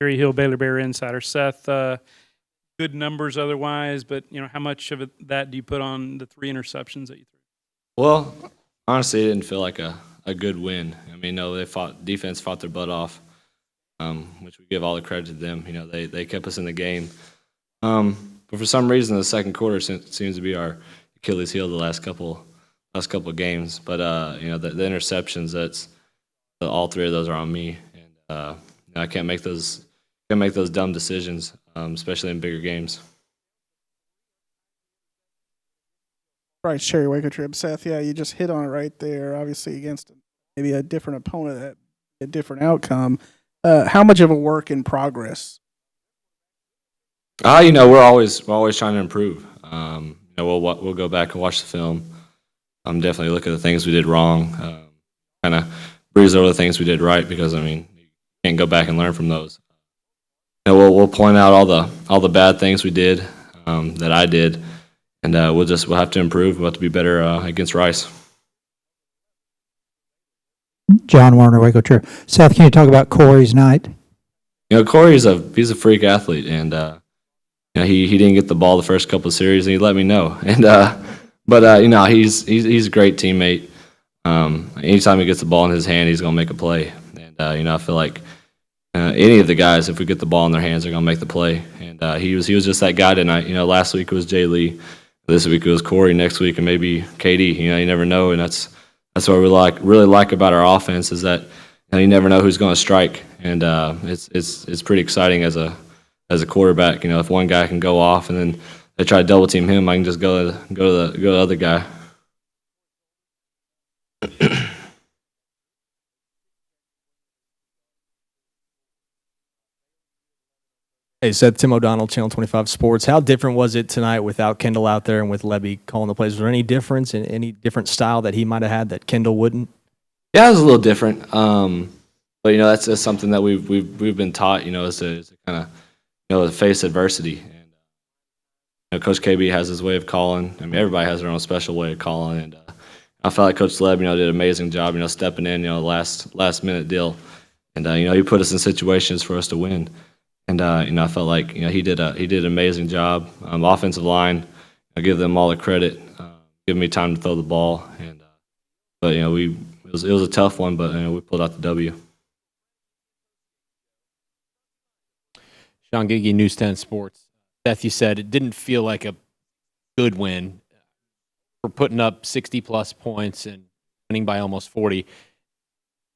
Terry Hill, Baylor Bear Insider. Seth, good numbers otherwise, but how much of that do you put on the 3 interceptions that you threw? Well, honestly, it didn't feel like a good win. I mean, no, defense fought their butt off, which we give all the credit to them. They kept us in the game. But for some reason, the second quarter seems to be our Achilles heel the last couple of games. But the interceptions, all 3 of those are on me, and I can't make those dumb decisions, especially in bigger games. Right, Sherry Waco Trip. Seth, yeah, you just hit on it right there. Obviously, against maybe a different opponent, a different outcome. How much of a work in progress? We're always trying to improve. We'll go back and watch the film. Definitely look at the things we did wrong. Kind of breeze over the things we did right because you can't go back and learn from those. We'll point out all the bad things we did that I did. And we'll have to improve. We'll have to be better against Rice. John Warner, Waco Trip. Seth, can you talk about Corey's night? Corey's he's a freak athlete, and he didn't get the ball the first couple of series, and he let me know. And but he's a great teammate. Anytime he gets the ball in his hand, he's gonna make a play. And I feel like any of the guys, if we get the ball in their hands, they're gonna make the play. And he was just that guy tonight. Last week it was Jay Lee. This week it was Corey. Next week and maybe KD. You never know, and that's what we really like about our offense is that you never know who's going to strike, and it's pretty exciting as a quarterback. If one guy can go off and then they try to double team him, I can just go to the other guy. Hey, Seth, Tim O'Donnell, Channel 25 Sports. How different was it tonight without Kendall out there and with Levy calling the plays? Was there any difference in any different style that he might have had that Kendall wouldn't? Yeah, it was a little different. But that's something that we've been taught. Is to kind of face adversity. And Coach KB has his way of calling. Everybody has their own special way of calling. And I felt like Coach Leb, did an amazing job. Stepping in, last minute deal. And he put us in situations for us to win. And I felt like he did an amazing job. Offensive line, I give them all the credit, giving me time to throw the ball. And but it was a tough one, but we pulled out the W. Sean Giggy, News 10 Sports. Seth, you said it didn't feel like a good win. We're putting up 60-plus points and winning by almost 40.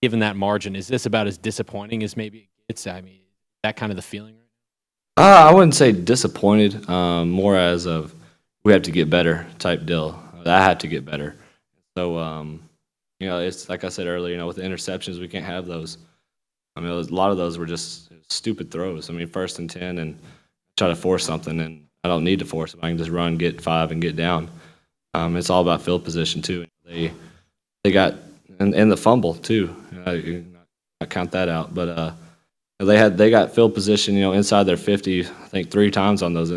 Given that margin, is this about as disappointing as maybe it gets? That kind of the feeling right now? I wouldn't say disappointed, more as of we have to get better type deal. I had to get better. So, it's like I said earlier, with the interceptions, we can't have those. A lot of those were just stupid throws. First and 10 and try to force something, and I don't need to force it. I can just run, get 5, and get down. It's all about field position, too. They got – and the fumble, too. I count that out. But they got field position, inside their 50, I think 3 times on those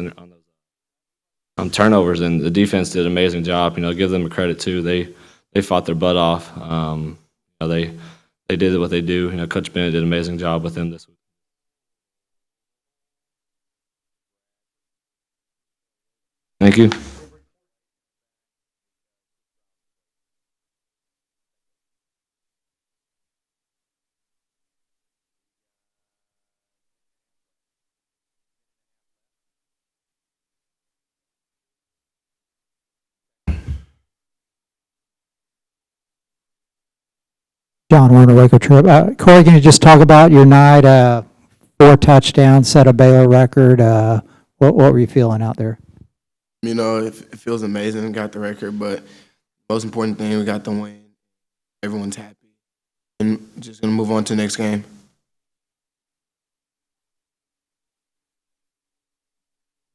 turnovers, and the defense did an amazing job. Give them a credit too. They fought their butt off. They did what they do. Coach Bennett did an amazing job with them this week. Thank you. John Warner, Waco Trip. Corey, can you just talk about your night? 4 touchdowns, set a Baylor record. What were you feeling out there? It feels amazing. Got the record, but most important thing, we got the win. Everyone's happy. And just going to move on to the next game.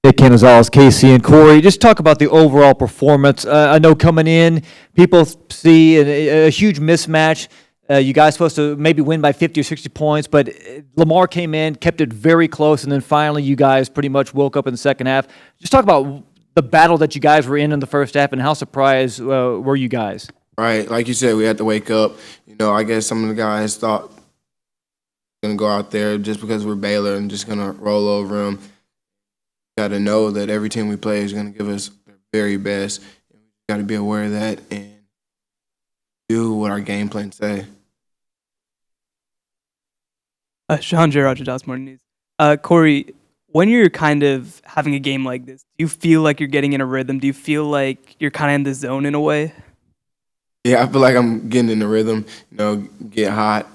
Hey, Ken Gonzalez, Casey, and Corey. Just talk about the overall performance. I know coming in, people see a huge mismatch. You guys supposed to maybe win by 50 or 60 points, but Lamar came in, kept it very close, and then finally you guys pretty much woke up in the second half. Just talk about the battle that you guys were in the first half and how surprised were you guys? Right. Like you said, we had to wake up. I guess some of the guys thought going to go out there just because we're Baylor and just going to roll over them. Got to know that every team we play is going to give us their very best. And we got to be aware of that and do what our game plan say. Sean J. Roger, Dallas Morning News. Corey, when you're kind of having a game like this, do you feel like you're getting in a rhythm? Do you feel like you're kind of in the zone in a way? Yeah, I feel like I'm getting in the rhythm, get hot.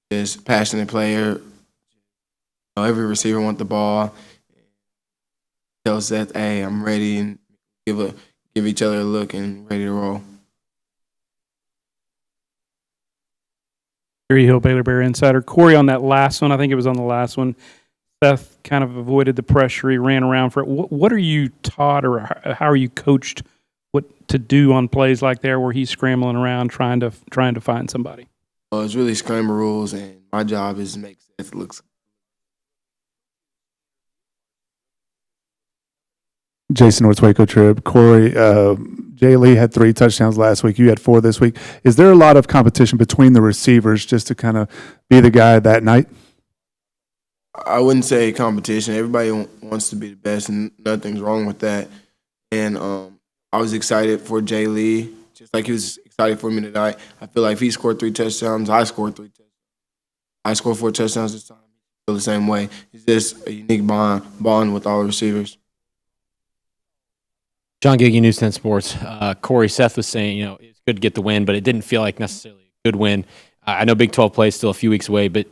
Just passionate player. Every receiver want the ball. Tell Seth, hey, I'm ready, and give each other a look and ready to roll. Gary Hill, Baylor Bear Insider. Corey, on that last one, I think it was on the last one, Seth kind of avoided the pressure. He ran around for it. What are you taught or how are you coached what to do on plays like there where he's scrambling around trying to find somebody? Well, it's really scramble rules, and my job is to make Seth look. Jason North Waco Trib. Corey, Jay Lee had 3 touchdowns last week. You had 4 this week. Is there a lot of competition between the receivers just to kind of be the guy that night? I wouldn't say competition. Everybody wants to be the best, and nothing's wrong with that. And I was excited for Jay Lee, just like he was excited for me tonight. I feel like if he scored 3 touchdowns, I scored 3 touchdowns. I scored 4 touchdowns this time. I feel the same way. It's just a unique bond with all the receivers. John Giggy, News 10 Sports. Corey, Seth was saying, it's good to get the win, but it didn't feel like necessarily a good win. I know Big 12 play is still a few weeks away, but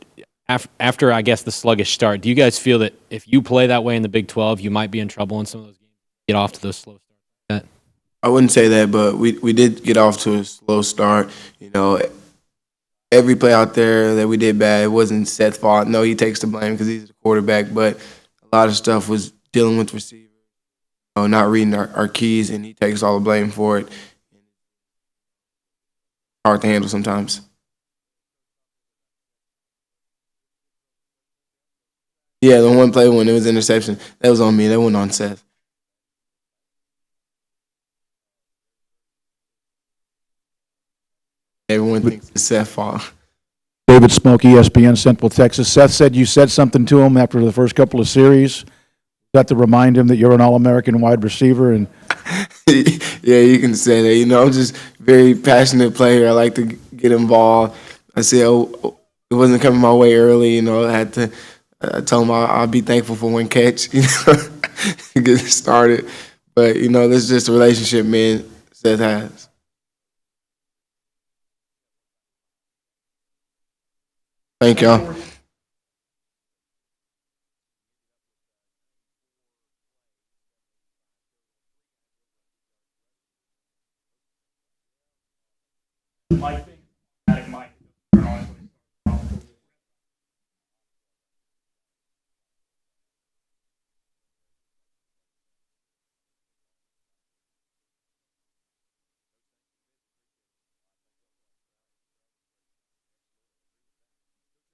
after, I guess, the sluggish start, do you guys feel that if you play that way in the Big 12, you might be in trouble in some of those games? Get off to those slow starts? I wouldn't say that, but we did get off to a slow start. Every play out there that we did bad, it wasn't Seth's fault. No, he takes the blame because he's the quarterback, but a lot of stuff was dealing with receivers. Not reading our keys, and he takes all the blame for it. Hard to handle sometimes. Yeah, the one play when it was interception, that was on me. That wasn't on Seth. Everyone thinks it's Seth's fault. David Smoke, ESPN Central Texas. Seth said you said something to him after the first couple of series. Got to remind him that you're an All-American wide receiver, and yeah, you can say that. I'm just a very passionate player. I like to get involved. I said, it wasn't coming my way early. I told him I'll be thankful for one catch, to get it started. But this is just a relationship me and Seth has. Thank y'all.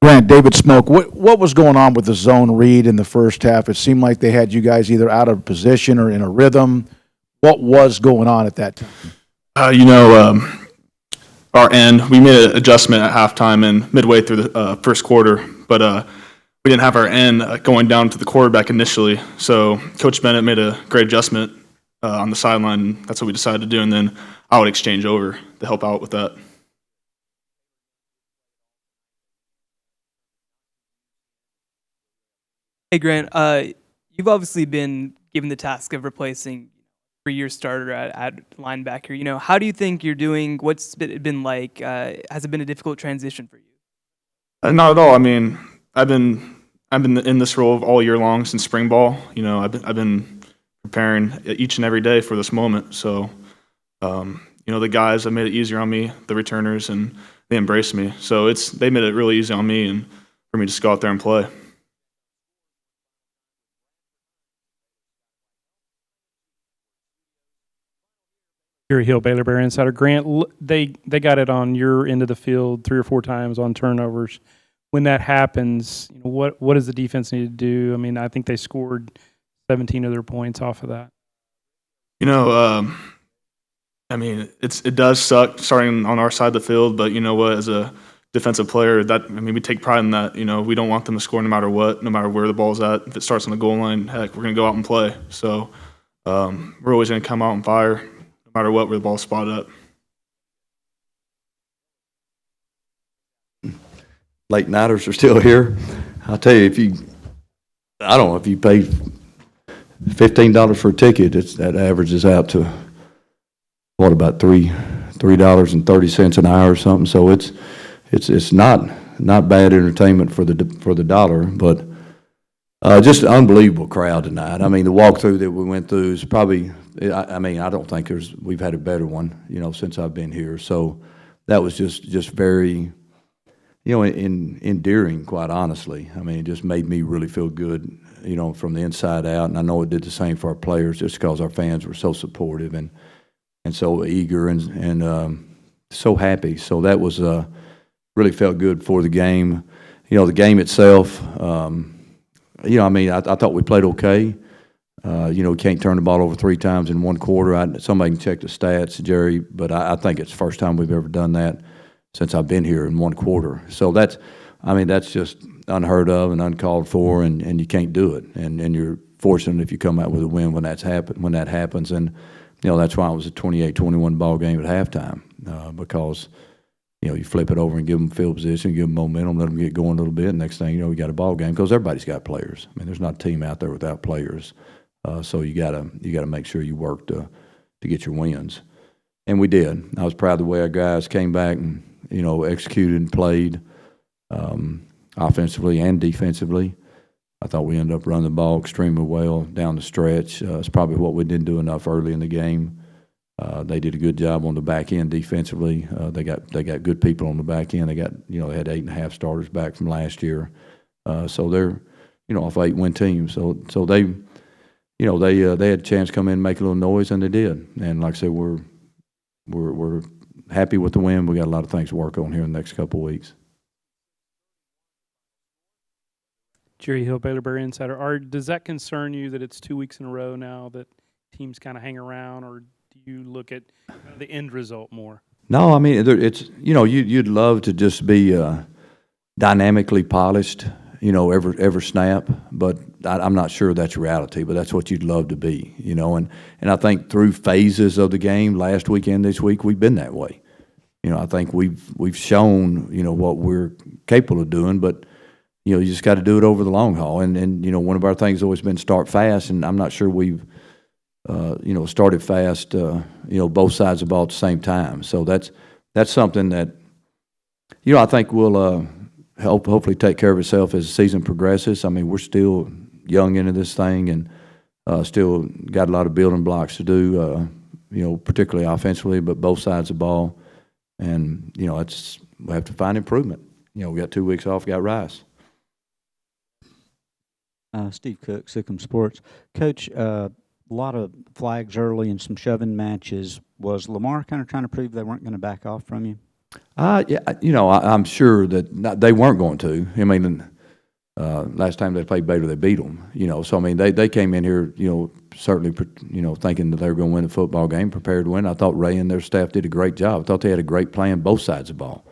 Grant, David Smoke, what was going on with the zone read in the first half? It seemed like they had you guys either out of position or in a rhythm. What was going on at that time? Our end, we made an adjustment at halftime and midway through the first quarter, but we didn't have our end going down to the quarterback initially. So Coach Bennett made a great adjustment on the sideline, and that's what we decided to do, and then I would exchange over to help out with that. Hey, Grant, you've obviously been given the task of replacing three-year starter at linebacker. How do you think you're doing? What's it been like? Has it been a difficult transition for you? Not at all. I mean, I've been in this role all year long since spring ball. I've been preparing each and every day for this moment. So, the guys have made it easier on me, the returners, and they embrace me. So they made it really easy on me and for me to just go out there and play. Gary Hill, Baylor Bear Insider. Grant, they got it on your end of the field 3 or 4 times on turnovers. When that happens, what does the defense need to do? I mean, I think they scored 17 of their points off of that. It does suck starting on our side of the field, but you know what? As a defensive player. We take pride in that. We don't want them to score no matter what, no matter where the ball's at. If it starts on the goal line, heck, we're going to go out and play. So we're always going to come out and fire, no matter what, where the ball's spotted up. Late nighters are still here. I'll tell you, I don't know, if you pay $15 for a ticket, that averages out to what, about $3.30 an hour or something. So it's not bad entertainment for the dollar, but just an unbelievable crowd tonight. I mean, the walkthrough that we went through is probably, I don't think we've had a better one, since I've been here. So that was just very, endearing, quite honestly. I mean, it just made me really feel good, from the inside out. And I know it did the same for our players, just because our fans were so supportive and so eager and so happy. So that was really felt good for the game. The game itself, I thought we played okay. We can't turn the ball over 3 times in one quarter. Somebody can check the stats, Jerry, but I think it's the first time we've ever done that since I've been here in one quarter. So that's just unheard of and uncalled for, and you can't do it. And you're fortunate if you come out with a win when that happens. And that's why it was a 28-21 ball game at halftime, because you flip it over and give them field position, give them momentum, let them get going a little bit. Next thing you know, we got a ball game, because everybody's got players. I mean, there's not a team out there without players. So you gotta make sure you work to get your wins, and we did. I was proud of the way our guys came back and executed and played, offensively and defensively. I thought we ended up running the ball extremely well down the stretch. It's probably what we didn't do enough early in the game. They did a good job on the back end defensively. They got good people on the back end. They got they had 8.5 starters back from last year, so they're off 8-win team. So they they had a chance to come in and make a little noise, and they did. And like I said, we're happy with the win. We got a lot of things to work on here in the next couple of weeks. Jerry Hill, Baylor Bear Insider. Art, does that concern you that it's 2 weeks in a row now that teams kind of hang around, or do you look at the end result more? No, I mean, it's you'd love to just be dynamically polished, every snap, but I'm not sure that's reality. But that's what you'd love to be, And I think through phases of the game, last weekend, this week, we've been that way. I think we've shown what we're capable of doing, but you just got to do it over the long haul. And one of our things has always been start fast, and I'm not sure we've started fast, both sides of the ball at the same time. So that's something that I think will hopefully take care of itself as the season progresses. I mean, we're still young into this thing, and still got a lot of building blocks to do, particularly offensively, but both sides of the ball. And we have to find improvement. We got 2 weeks off, got Rice. Steve Cook, Sikkim Sports. Coach, a lot of flags early and some shoving matches. Was Lamar kind of trying to prove they weren't going to back off from you? Yeah, I'm sure that they weren't going to. I mean, last time they played Baylor, they beat them. So I mean, they came in here, certainly, thinking that they were going to win the football game, prepared to win. I thought Ray and their staff did a great job. I thought they had a great plan both sides of the ball.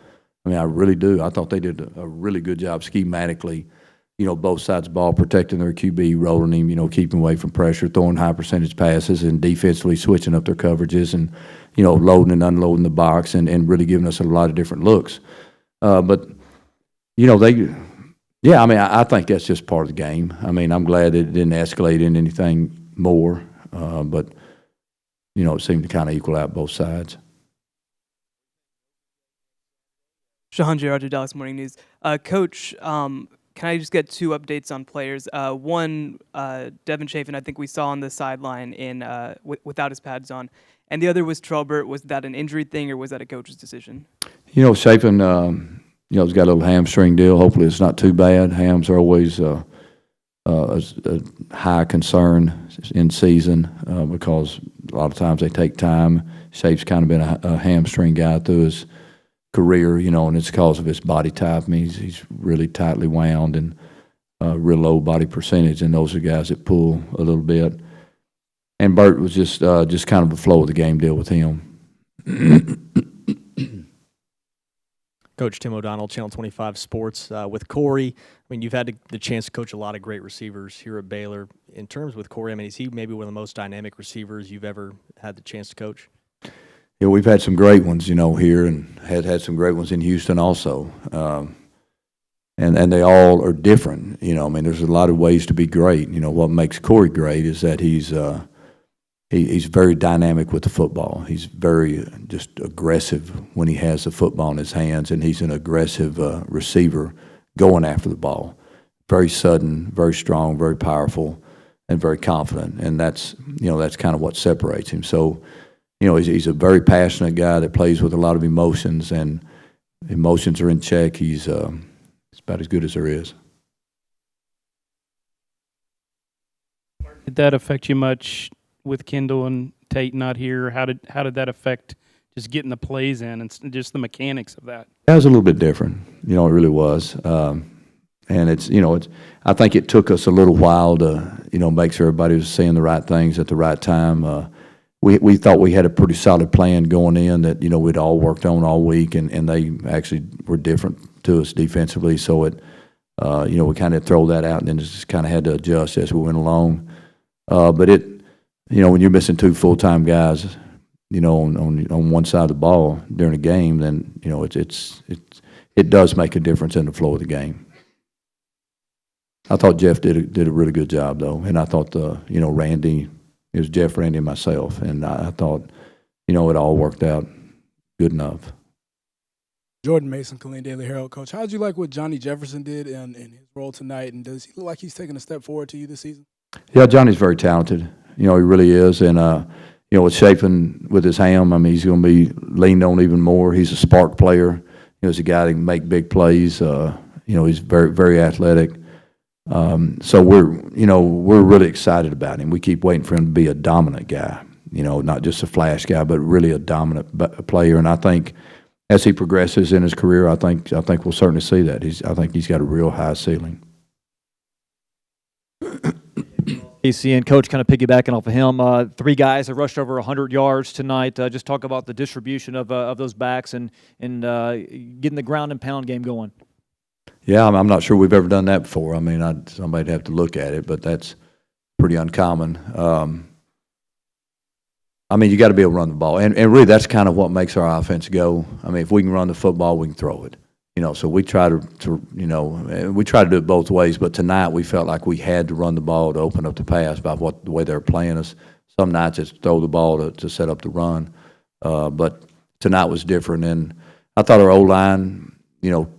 I mean, I really do. I thought they did a really good job schematically. Both sides of the ball, protecting their QB, rolling him, keeping away from pressure, throwing high percentage passes, and defensively switching up their coverages and, loading and unloading the box and really giving us a lot of different looks. But, I think that's just part of the game. I mean, I'm glad that it didn't escalate into anything more, but, it seemed to kind of equal out both sides. Shahan Gerard, Dallas Morning News. Coach, can I just get 2 updates on players? One, Devin Chafin, I think we saw on the sideline without his pads on. And the other was Trelbert. Was that an injury thing, or was that a coach's decision? Chafin, he's got a little hamstring deal. Hopefully it's not too bad. Hams are always a high concern in season because a lot of times they take time. Shafe's kind of been a hamstring guy through his career, and it's because of his body type. I mean, he's really tightly wound and real low body percentage, and those are guys that pull a little bit. And Bert was just kind of a flow of the game deal with him. Coach Tim O'Donnell, Channel 25 Sports. With Corey, I mean, you've had the chance to coach a lot of great receivers here at Baylor. In terms with Corey, I mean, is he maybe one of the most dynamic receivers you've ever had the chance to coach? Yeah, we've had some great ones, here, and had some great ones in Houston also. And they all are different, I mean, there's a lot of ways to be great. What makes Corey great is that he's very dynamic with the football. He's very just aggressive when he has the football in his hands, and he's an aggressive receiver going after the ball. Very sudden, very strong, very powerful, and very confident. And that's kind of what separates him. So, he's a very passionate guy that plays with a lot of emotions, and emotions are in check. He's about as good as there is. Did that affect you much with Kendall and Tate not here? How did that affect just getting the plays in and just the mechanics of that? That was a little bit different. It really was. And I think it took us a little while to, make sure everybody was saying the right things at the right time. We thought we had a pretty solid plan going in that, we'd all worked on all week, and they actually were different to us defensively. So we kind of throw that out and then just kind of had to adjust as we went along. But when you're missing two full-time guys, on one side of the ball during a game, then, it does make a difference in the flow of the game. I thought Jeff did a really good job, though, and I thought, Randy, it was Jeff, Randy, and myself, and I thought, it all worked out good enough. Jordan Mason, Killeen Daily Herald. Coach, how did you like what Johnny Jefferson did in his role tonight, and does he look like he's taking a step forward to you this season? Yeah, Johnny's very talented. He really is, and with Chafin with his ham, I mean, he's going to be leaned on even more. He's a spark player. He's a guy that can make big plays. He's very, very athletic. So we're really excited about him. We keep waiting for him to be a dominant guy. Not just a flash guy, but really a dominant player. And I think as he progresses in his career, I think we'll certainly see that. I think he's got a real high ceiling. ACN coach, kind of piggybacking off of him, 3 guys that rushed over 100 yards tonight. Just talk about the distribution of those backs and getting the ground and pound game going. Yeah, I'm not sure we've ever done that before. I mean, somebody'd have to look at it, but that's pretty uncommon. I mean, you got to be able to run the ball, and really that's kind of what makes our offense go. I mean, if we can run the football, we can throw it. So we try to we try to do it both ways. But tonight we felt like we had to run the ball to open up the pass by the way they were playing us. Some nights it's throw the ball to set up the run, but tonight was different. And I thought our O-line,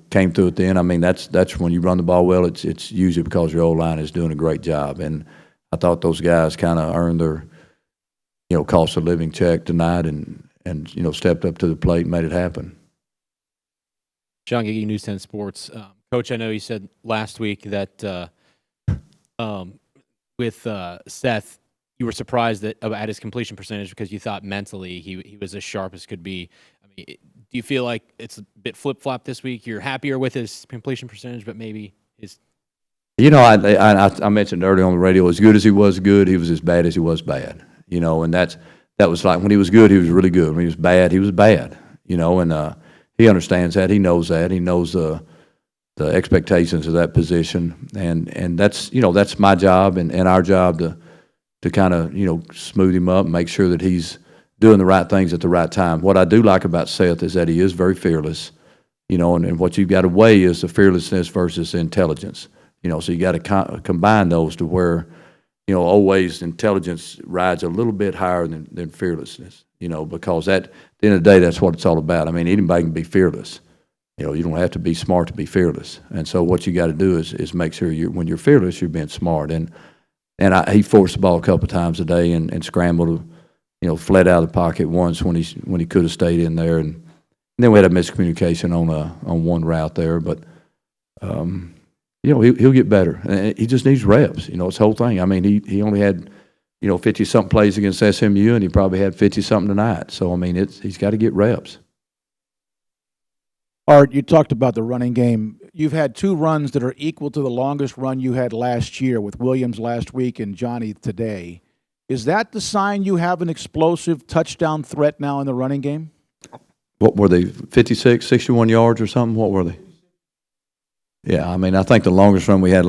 came through at the end. I mean, that's when you run the ball well. It's usually because your O-line is doing a great job. And I thought those guys kind of earned their cost of living check tonight, and stepped up to the plate and made it happen. John Giggy, News 10 Sports. Coach, I know you said last week that with Seth, you were surprised at his completion percentage because you thought mentally he was as sharp as could be. I mean, do you feel like it's a bit flip-flop this week? You're happier with his completion percentage, but maybe his... I mentioned earlier on the radio, as good as he was good, he was as bad as he was bad. And that was like when he was good, he was really good. When he was bad, and he understands that. He knows that. He knows the expectations of that position, and that's my job and our job to kind of smooth him up and make sure that he's doing the right things at the right time. What I do like about Seth is that he is very fearless, and what you've got to weigh is the fearlessness versus intelligence. So you got to combine those to where always intelligence rides a little bit higher than fearlessness. Because at the end of the day, that's what it's all about. I mean, anybody can be fearless. You don't have to be smart to be fearless. And so what you got to do is make sure when you're fearless, you're being smart. And he forced the ball a couple of times a day and scrambled, fled out of the pocket once when he could have stayed in there. And then we had a miscommunication on one route there. But he'll get better. And he just needs reps. His whole thing. I mean, he only had 50-something plays against SMU, and he probably had 50-something tonight. So, I mean, he's got to get reps. Art, you talked about the running game. You've had 2 runs that are equal to the longest run you had last year with Williams last week and Johnny today. Is that the sign you have an explosive touchdown threat now in the running game? what were they, 56, 61 yards or something? What were they? Yeah, I mean, I think the longest run we had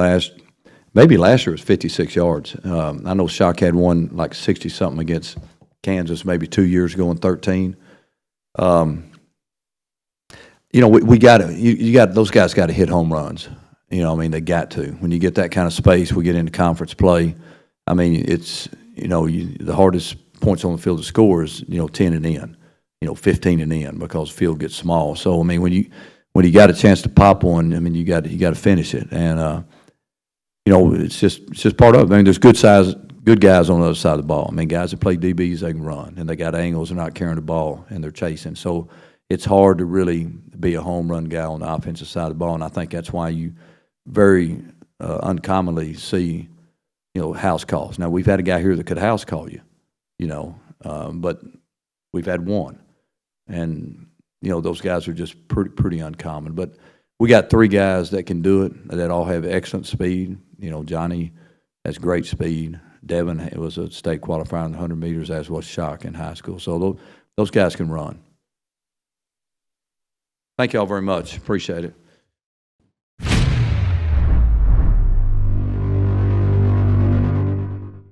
maybe last year was 56 yards. I know Shock had one like 60-something against Kansas maybe 2 years ago in 13. You know, we got to, you got, those guys got to hit home runs. You know, I mean, they got to. When you get that kind of space, we get into conference play. I mean, it's, you know, the hardest points on the field to score is, 10 and in, 15 and in, because the field gets small. So, I mean, when you got a chance to pop one, I mean, you got to finish it. And, it's just part of it. I mean, there's good guys on the other side of the ball. I mean, guys that play DBs, they can run, and they got angles, they're not carrying the ball, and they're chasing. So it's hard to really be a home run guy on the offensive side of the ball, and I think that's why you very uncommonly see, house calls. Now, we've had a guy here that could house call you, but we've had one. And, those guys are just pretty uncommon. But we got 3 guys that can do it, that all have excellent speed. Johnny has great speed. Devin was a state qualifier in the 100 meters, as was Shock in high school. So those guys can run. Thank y'all very much. Appreciate it.